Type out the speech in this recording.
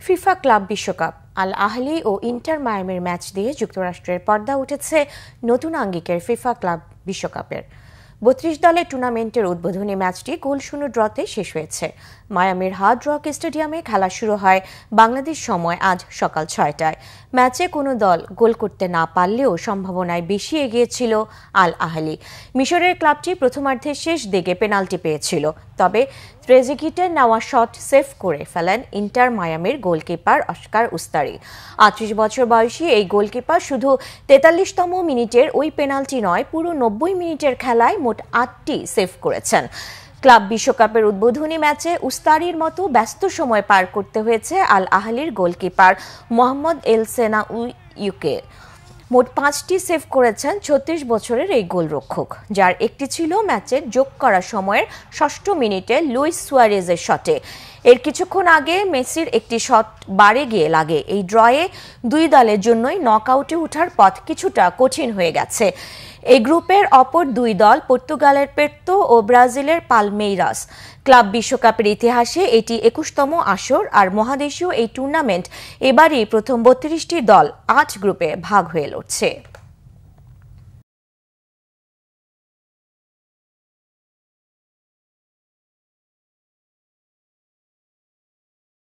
FIFA club বিশ্বকাপ আল আহলি ও inter মায়ামির match দিয়ে যুক্তরাষ্ট্রের পর্দা উঠেছে নতুন আঙ্গিকের ফিফা ক্লাব বিশ্বকাপের ৩২ দলের টুর্নামেন্টের উদ্বোধনী ম্যাচটি গোল-শূন্য ড্রতে শেষ হয়েছে। মায়ামির হার্ড রক স্টেডিয়ামে খেলা শুরু হয় বাংলাদেশ সময় আজ সকাল ৬টায়। ম্যাচে কোনো দল গোল করতে না পারলেও সম্ভাবনায় বেশি এগিয়ে ছিল আল আহলি। মিশরের ক্লাবটি প্রথমার্ধের শেষ দিকে পেনাল্টি পেয়েছিল, তবে ট্রেজিকিটের নেওয়া শট সেভ করে ফেলেন ইন্টার মায়ামির গোলকিপার অস্কার উস্তারি। ৩৮ বছর বয়সী এই গোলকিপার শুধু ৪৩তম মিনিটের ওই পেনাল্টি নয়, পুরো ৯০ মিনিটের খেলায় মোট ৮টি সেভ করেছেন। ক্লাব বিশ্বকাপের উদ্বোধনী ম্যাচে উস্তারির মতো ব্যস্ত সময় পার করতে হয়েছে আল আহলির গোলকিপার মোহাম্মদ এল সেনাউইকে। মোট ৫টি সেভ করেছেন ৩৬ বছরের এই গোলরক্ষক, যার একটি ছিল ম্যাচের যোগ করা সময়ের ৬ষ্ঠ মিনিটে লুইস সুয়ারেজের শটে। এর কিছুক্ষণ আগে মেসির একটি শট বারে গিয়ে লাগে। এই ড্রয়ে দুই দলের জন্যই নকআউটে ওঠার পথ কিছুটা কঠিন হয়ে গেছে। এই গ্রুপের অপর দুই দল পর্তুগালের পের্তো ও ব্রাজিলের পালমেইরাস। ক্লাব বিশ্বকাপের ইতিহাসে এটি ২১তম আসর, আর মহাদেশীয় এই টুর্নামেন্ট এবারই প্রথম ৩২টি দল ৮ গ্রুপে ভাগ হয়ে লড়ছে।